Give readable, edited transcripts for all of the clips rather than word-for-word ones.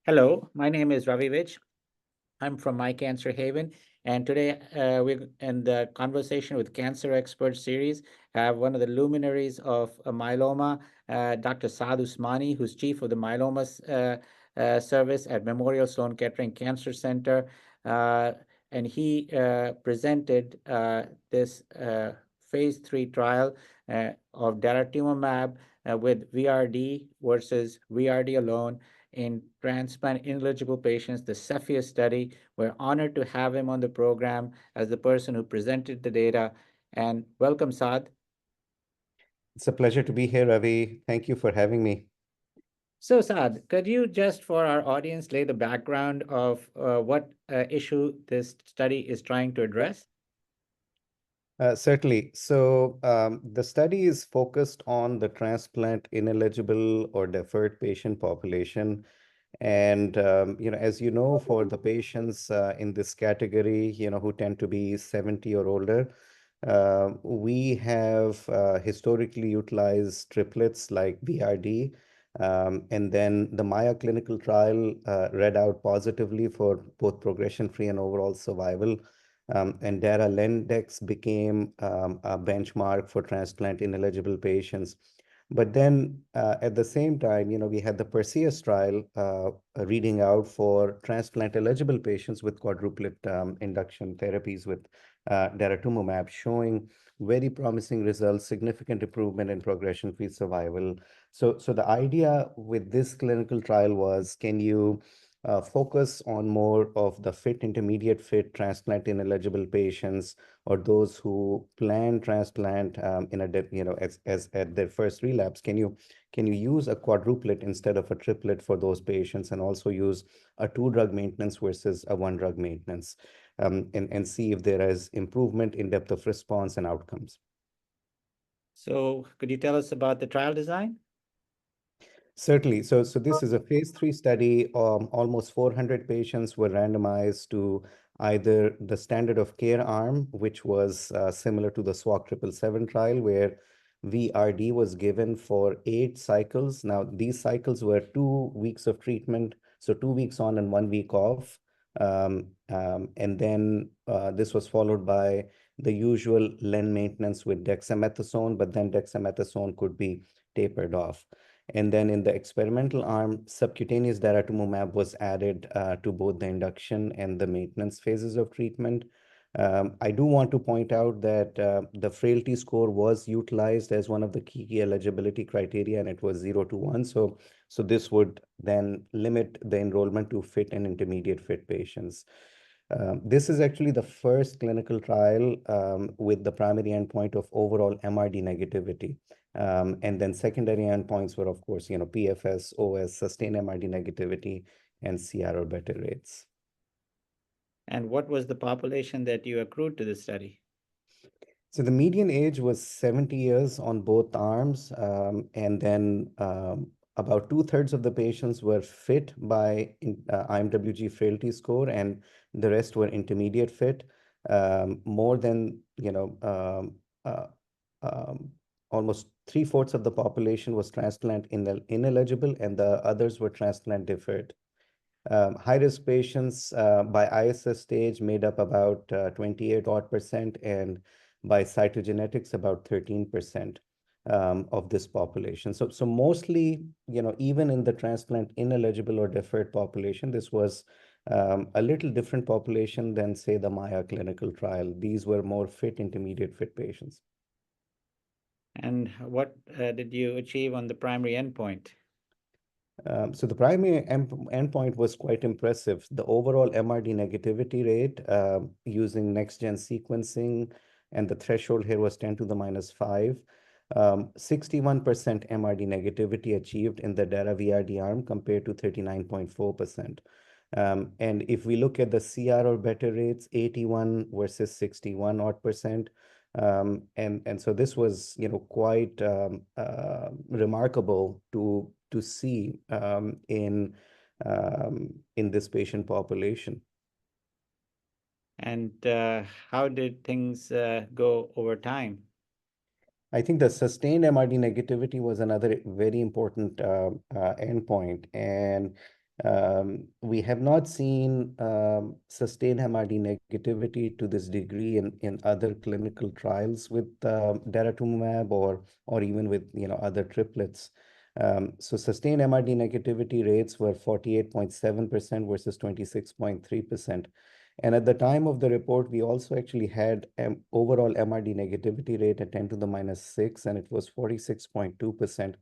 Hello, my name is Ravi Vij. I'm from My Cancer Haven, and today we're in the Conversation with Cancer Experts series. Have one of the luminaries of myeloma, Dr. Saad Usmani, who's chief of the myeloma service at Memorial Sloan Kettering Cancer Center, uh, and he presented this phase 3 trial of daratumumab with VRD versus VRD alone in transplant ineligible patients, the CEPHEUS study. We're honored to have him on the program as the person who presented the data. And welcome, Saad. It's a pleasure to be here, Ravi. Thank you for having me. So, Saad, could you just for our audience lay the background of what issue this study is trying to address? Certainly. So the study is focused on the transplant ineligible or deferred patient population. And, as you know, for the patients in this category, who tend to be 70 or older, we have historically utilized triplets like BRD. And then the Maya clinical trial read out positively for both progression-free and overall survival. And Dara-Lendex became a benchmark for transplant ineligible patients. But then at the same time, we had the Perseus trial reading out for transplant eligible patients with quadruplet induction therapies with daratumumab, showing very promising results, significant improvement in progression-free survival. So the idea with this clinical trial was, can you focus on more of the fit, intermediate fit transplant ineligible patients, or those who plan transplant as at their first relapse? Can you use a quadruplet instead of a triplet for those patients, and also use a 2-drug maintenance versus a 1-drug maintenance, and see if there is improvement in depth of response and outcomes? So, could you tell us about the trial design? Certainly. So this is a phase 3 study. Almost 400 patients were randomized to either the standard of care arm, which was similar to the SWOG 777 trial, where VRD was given for 8 cycles. Now, these cycles were 2 weeks of treatment, so 2 weeks on and 1 week off. And then this was followed by the usual LEN maintenance with dexamethasone, but then dexamethasone could be tapered off. And then in the experimental arm, subcutaneous daratumumab was added to both the induction and the maintenance phases of treatment. I do want to point out that the frailty score was utilized as one of the key eligibility criteria, and it was 0 to 1. So this would then limit the enrollment to fit and intermediate fit patients. This is actually the first clinical trial with the primary endpoint of overall MRD negativity. And then secondary endpoints were, of course, PFS, OS, sustained MRD negativity, and CR or better rates. And what was the population that you accrued to the study? So the median age was 70 years on both arms, and then about 2/3 of the patients were fit by IMWG frailty score, and the rest were intermediate fit. More than, uh, um, almost 3/4 of the population was transplant ineligible, and the others were transplant deferred. High-risk patients by ISS stage made up about 28 odd percent, and by cytogenetics about 13% of this population. So mostly, even in the transplant ineligible or deferred population, this was a little different population than, say, the Maya clinical trial. These were more fit, intermediate fit patients. And what did you achieve on the primary endpoint? So the primary endpoint was quite impressive. The overall MRD negativity rate using next-gen sequencing, and the threshold here was 10 to the minus 5. 61% MRD negativity achieved in the Dara VRD arm compared to 39.4%. And if we look at the CR or better rates, 81 versus 61 odd percent. And so this was, quite remarkable to see in this patient population. And how did things go over time? I think the sustained MRD negativity was another very important endpoint, and we have not seen sustained MRD negativity to this degree in other clinical trials with daratumumab or even with other triplets. So sustained MRD negativity rates were 48.7% versus 26.3%. And at the time of the report, we also actually had overall MRD negativity rate at 10 to the minus 6, and it was 46.2%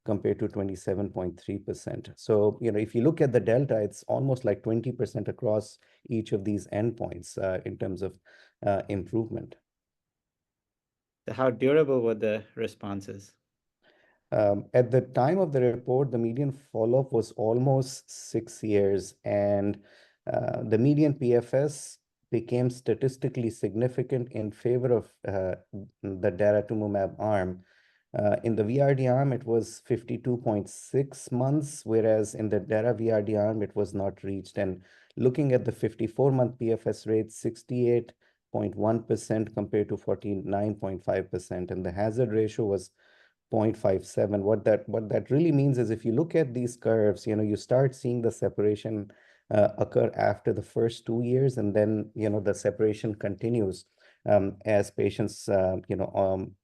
compared to 27.3%. So, if you look at the delta, it's almost like 20% across each of these endpoints in terms of improvement. How durable were the responses? At the time of the report, the median follow-up was almost 6 years, and the median PFS became statistically significant in favor of the daratumumab arm. In the VRD arm, it was 52.6 months, whereas in the Dara VRD arm, it was not reached. And looking at the 54-month PFS rate, 68.1% compared to 49.5%, and the hazard ratio was 0.57. What that really means is if you look at these curves, you start seeing the separation occur after the first 2 years, and then the separation continues as patients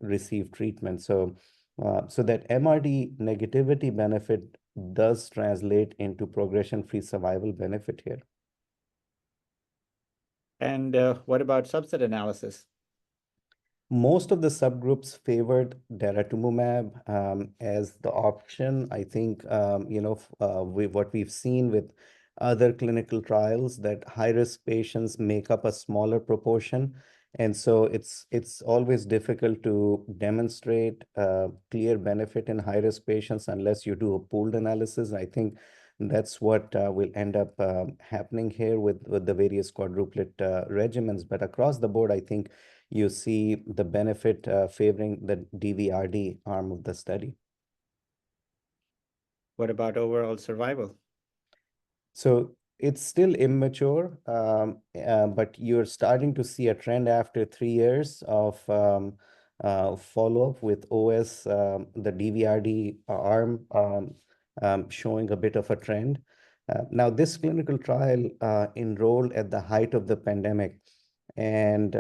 receive treatment. So that MRD negativity benefit does translate into progression-free survival benefit here. And what about subset analysis? Most of the subgroups favored daratumumab as the option. I think, what we've seen with other clinical trials that high-risk patients make up a smaller proportion. And so it's always difficult to demonstrate clear benefit in high-risk patients unless you do a pooled analysis. I think that's what will end up happening here with the various quadruplet regimens. But across the board, I think you see the benefit favoring the DVRD arm of the study. What about overall survival? So it's still immature, but you're starting to see a trend after 3 years of follow-up with OS, the DVRD arm showing a bit of a trend. Now, this clinical trial enrolled at the height of the pandemic. And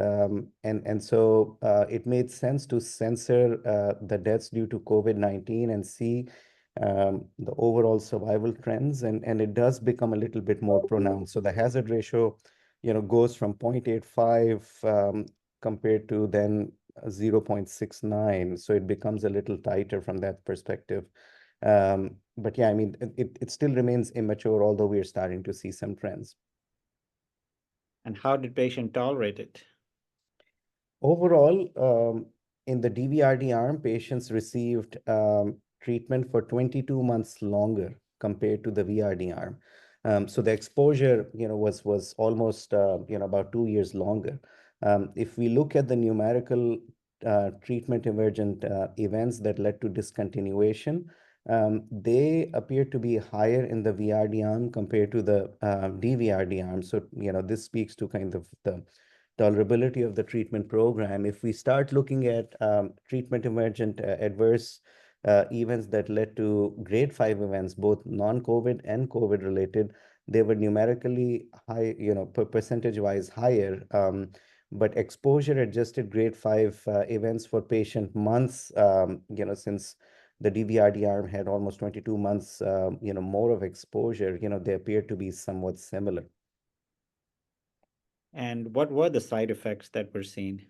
so it made sense to censor the deaths due to COVID-19 and see the overall survival trends, and it does become a little bit more pronounced. So the hazard ratio, goes from 0.85 compared to then 0.69. So it becomes a little tighter from that perspective. But yeah, I mean, it still remains immature, although we're starting to see some trends. And how did patient tolerate it? Overall, in the DVRD arm, patients received treatment for 22 months longer compared to the VRD arm. So the exposure, was almost, about 2 years longer. If we look at the numerical treatment emergent events that led to discontinuation, they appear to be higher in the VRD arm compared to the DVRD arm. So, this speaks to kind of the tolerability of the treatment program. If we start looking at treatment emergent adverse events that led to grade 5 events, both non-COVID and COVID related, they were numerically high, percentage-wise higher. But exposure adjusted grade 5 events for patient months, since the DVRD arm had almost 22 months, more of exposure, they appear to be somewhat similar. And what were the side effects that were seen?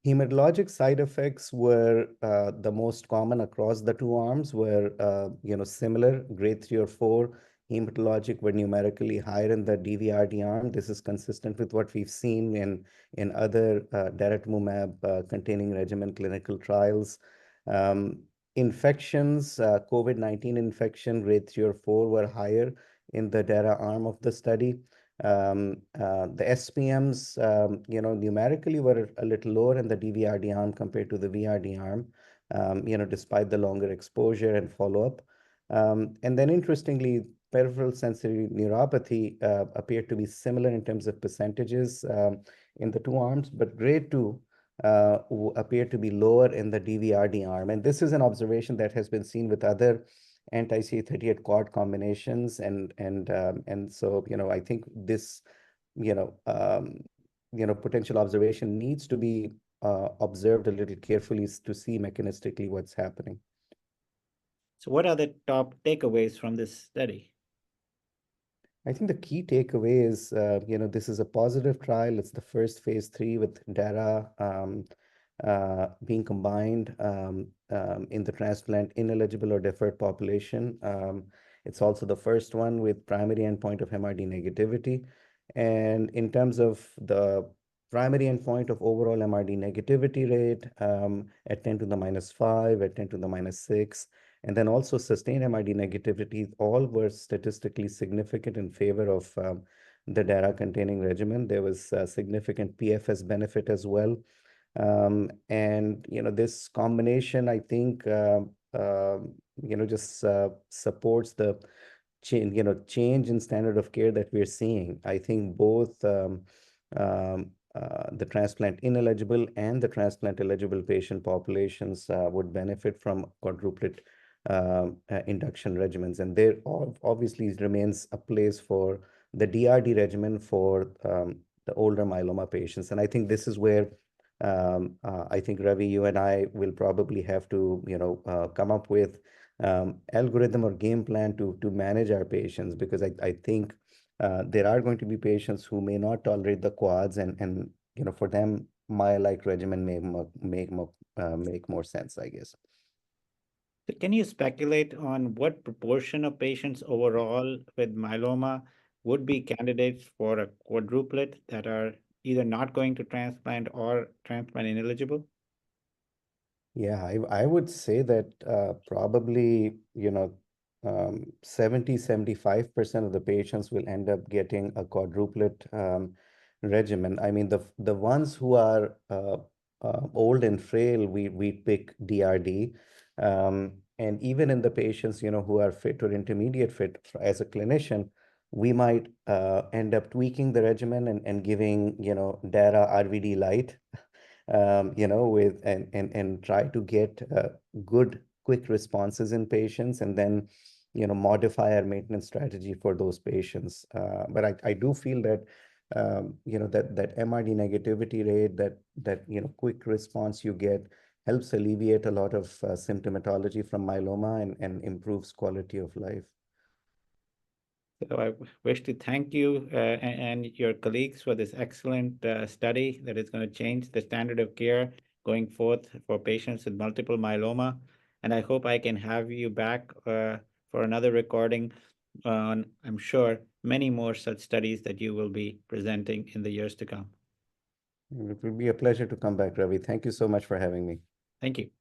Hematologic side effects were the most common across the two arms, were similar, grade 3 or 4. Hematologic were numerically higher in the DVRD arm. This is consistent with what we've seen in other daratumumab containing regimen clinical trials. Infections, COVID-19 infection, grade 3 or 4 were higher in the DARA arm of the study. The SPMs, numerically were a little lower in the DVRD arm compared to the VRD arm, despite the longer exposure and follow-up. And then interestingly, peripheral sensory neuropathy appeared to be similar in terms of percentages in the two arms, but grade 2 appear to be lower in the DVRD arm. And this is an observation that has been seen with other anti-CD38 quad combinations. And so, I think this, you know, um, potential observation needs to be observed a little carefully to see mechanistically what's happening. So, what are the top takeaways from this study? I think the key takeaway is, this is a positive trial. It's the first phase 3 with DARA being combined in the transplant ineligible or deferred population. It's also the first one with primary endpoint of MRD negativity. And in terms of the primary endpoint of overall MRD negativity rate at 10 to the minus 5, at 10 to the minus 6, and then also sustained MRD negativity, all were statistically significant in favor of the DARA-containing regimen. There was a significant PFS benefit as well. And this combination, I think, just supports the change in standard of care that we're seeing. I think both the transplant ineligible and the transplant eligible patient populations would benefit from quadruplet induction regimens, and there obviously remains a place for the DRD regimen for the older myeloma patients. And I think this is where I think Ravi, you and I will probably have to, come up with algorithm or game plan to manage our patients, because I think there are going to be patients who may not tolerate the quads, and for them, my like regimen may make more sense, I guess. So can you speculate on what proportion of patients overall with myeloma would be candidates for a quadruplet that are either not going to transplant or transplant ineligible? Yeah, I would say that probably, 75% of the patients will end up getting a quadruplet regimen. I mean, the ones who are old and frail, we pick DRD. And even in the patients, who are fit or intermediate fit, as a clinician, we might end up tweaking the regimen and giving, DARA RVD light with and try to get good quick responses in patients, and then modify our maintenance strategy for those patients. But I do feel that that MRD negativity rate, that quick response you get, helps alleviate a lot of symptomatology from myeloma, and improves quality of life. So I wish to thank you and your colleagues for this excellent study that is going to change the standard of care going forth for patients with multiple myeloma. And I hope I can have you back for another recording on, I'm sure, many more such studies that you will be presenting in the years to come. It will be a pleasure to come back, Ravi. Thank you so much for having me. Thank you.